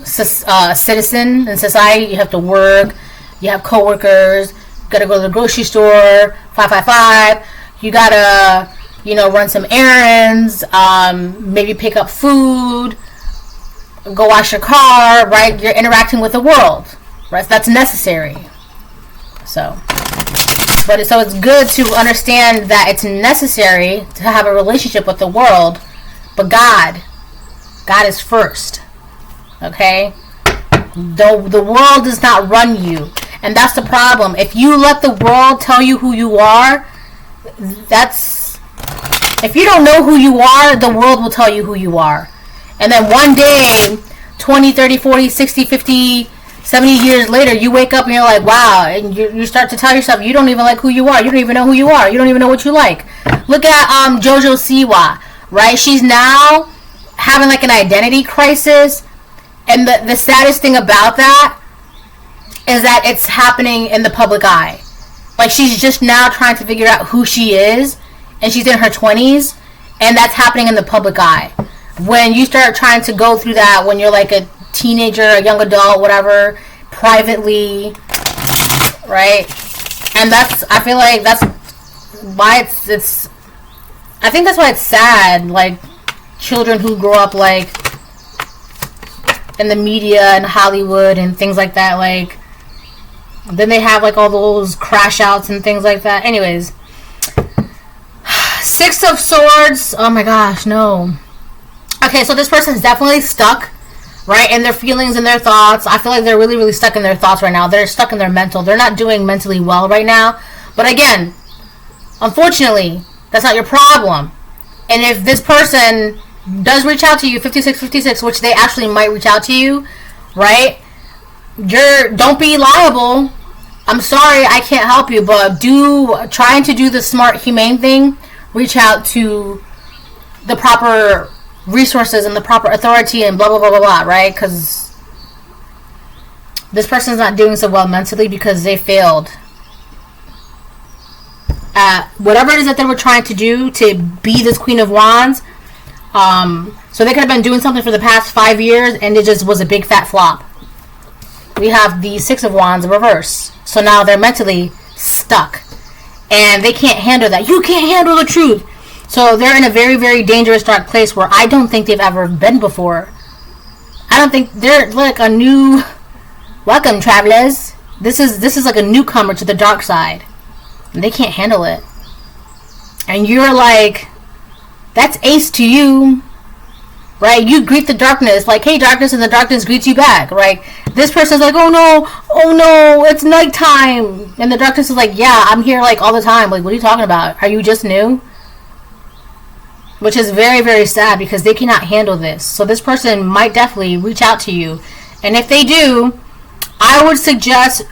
citizen in society. You have to work. You have coworkers. You gotta go to the grocery store. 555. You gotta, run some errands. Maybe pick up food. Go wash your car. Right? You're interacting with the world. Right? So that's necessary. So it's good to understand that it's necessary to have a relationship with the world, but God is first. Okay? The world does not run you. And that's the problem. If you let the world tell you who you are, if you don't know who you are, the world will tell you who you are. And then one day, 20, 30, 40, 60, 50, 70 years later, you wake up and you're like, wow, and you start to tell yourself you don't even like who you are. You don't even know who you are. You don't even know what you like. Look at JoJo Siwa, right? She's now having like an identity crisis. And the saddest thing about that is that it's happening in the public eye. Like, she's just now trying to figure out who she is, and she's in her 20s, and that's happening in the public eye. When you start trying to go through that when you're like a teenager, a young adult, whatever, privately, right? And I feel like that's why I think that's why it's sad, like, children who grow up, like, in the media and Hollywood and things like that, like, then they have, like, all those crash outs and things like that. Anyways, Six of Swords, oh my gosh, no. Okay, so this person's definitely stuck, right, in their feelings and their thoughts. I feel like they're really, really stuck in their thoughts right now. They're stuck in their mental. They're not doing mentally well right now. But again, unfortunately, that's not your problem. And if this person does reach out to you, 5656, which they actually might reach out to you, right, don't be liable. I'm sorry, I can't help you, but trying to do the smart, humane thing. Reach out to the proper resources and the proper authority and blah blah blah blah blah, right? Because this person's not doing so well mentally because they failed at whatever it is that they were trying to do to be this Queen of Wands. So they could have been doing something for the past 5 years and it just was a big fat flop. We have the Six of Wands in reverse, so now they're mentally stuck and they can't handle that. You can't handle the truth. So they're in a very, very dangerous, dark place where I don't think they've ever been before. I don't think they're like a new... Welcome, travelers. This is like a newcomer to the dark side. And they can't handle it. And you're like, that's ace to you. Right? You greet the darkness. Like, hey, darkness, and the darkness greets you back. Right? This person's like, oh no, it's nighttime. And the darkness is like, yeah, I'm here like all the time. Like, what are you talking about? Are you just new? Which is very, very sad because they cannot handle this. So this person might definitely reach out to you. And if they do, I would suggest,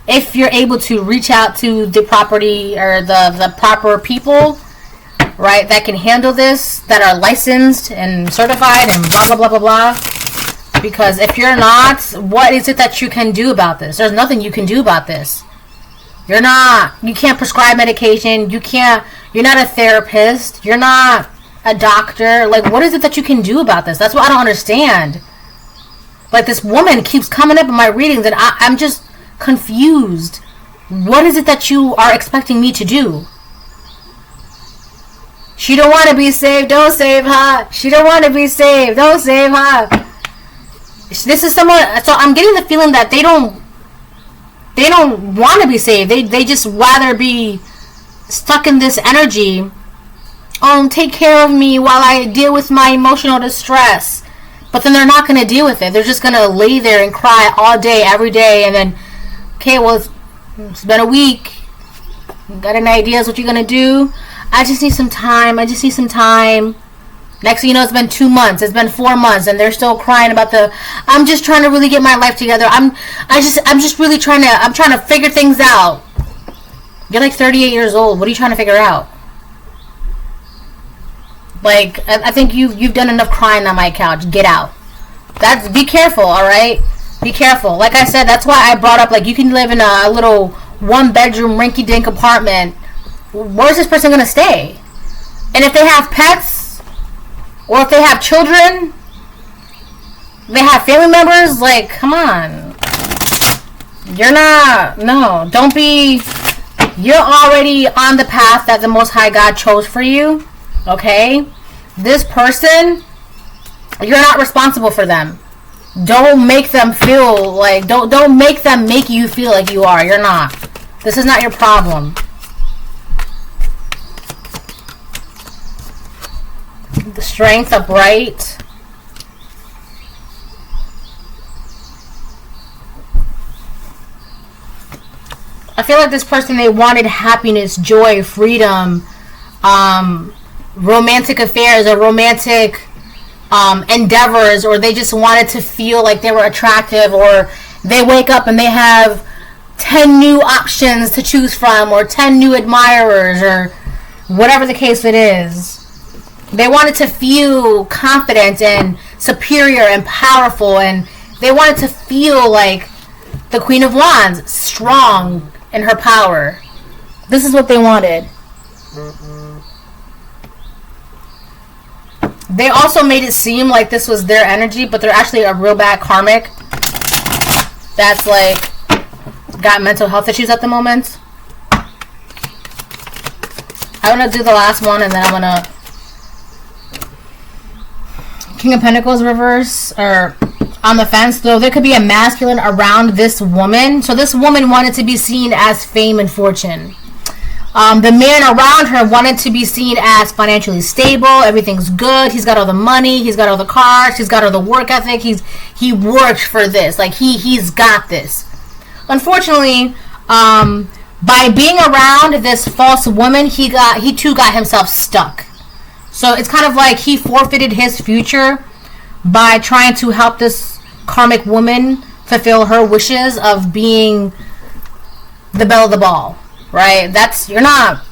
if you're able to reach out to the property or the proper people, right, that can handle this, that are licensed and certified and blah, blah, blah, blah, blah. Because if you're not, what is it that you can do about this? There's nothing you can do about this. You can't prescribe medication. You're not a therapist. You're not a doctor. Like, what is it that you can do about this? That's what I don't understand. Like, this woman keeps coming up in my readings and I'm just confused. What is it that you are expecting me to do? She don't want to be saved. Don't save her. She don't want to be saved. Don't save her. This is someone... So I'm getting the feeling that they don't want to be saved. They just rather be stuck in this energy. Oh, take care of me while I deal with my emotional distress. But then they're not going to deal with it. They're just going to lay there and cry all day, every day. And then, okay, well, it's been a week. Got any ideas what you're going to do? I just need some time. Next thing you know, it's been 2 months. It's been 4 months. And they're still crying about I'm just trying to really get my life together. I'm trying to figure things out. You're like 38 years old. What are you trying to figure out? Like, I think you've done enough crying on my couch. Get out. Be careful, alright? Be careful. Like I said, that's why I brought up, like, you can live in a little 1-bedroom rinky-dink apartment. Where's this person going to stay? And if they have pets, or if they have children, They have family members. Like, come on. You're not. No, don't be. You're already on the path that the Most High God chose for you. Okay? This person, you're not responsible for them. Don't make them feel like, don't make them make you feel like you are. You're not. This is not your problem. The strength, upright. I feel like this person, they wanted happiness, joy, freedom, romantic affairs or romantic endeavors, or they just wanted to feel like they were attractive, or they wake up and they have 10 new options to choose from, or 10 new admirers, or whatever the case it is. They wanted to feel confident and superior and powerful, and they wanted to feel like the Queen of Wands, strong in her power. This is what they wanted. They also made it seem like this was their energy, but they're actually a real bad karmic that's like got mental health issues at the moment. I'm gonna do the last one, and then I'm gonna King of Pentacles reverse, or on the fence. Though there could be a masculine around this woman. So this woman wanted to be seen as fame and fortune. The man around her wanted to be seen as financially stable. Everything's good. He's got all the money. He's got all the cars. He's got all the work ethic. He worked for this. Like he's got this. Unfortunately, by being around this false woman, he too got himself stuck. So it's kind of like he forfeited his future by trying to help this karmic woman fulfill her wishes of being the belle of the ball, right? You're not.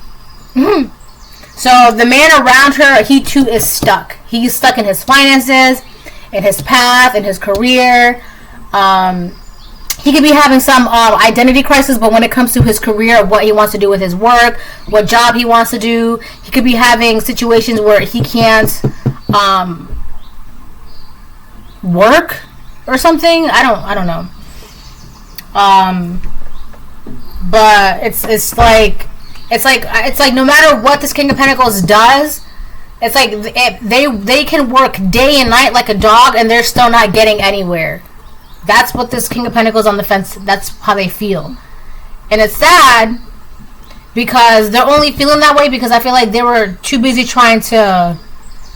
So the man around her, he too is stuck. He's stuck in his finances, in his path, in his career. He could be having some identity crisis, but when it comes to his career, what he wants to do with his work, what job he wants to do, he could be having situations where he can't work or something. I don't know. But it's like no matter what this King of Pentacles does, it's like they can work day and night like a dog, and they're still not getting anywhere. That's what this King of Pentacles on the fence, that's how they feel. And it's sad because they're only feeling that way because I feel like they were too busy trying to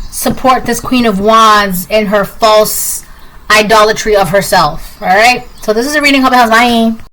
support this Queen of Wands in her false idolatry of herself. Alright? So this is a reading. Hope it helps. Bye.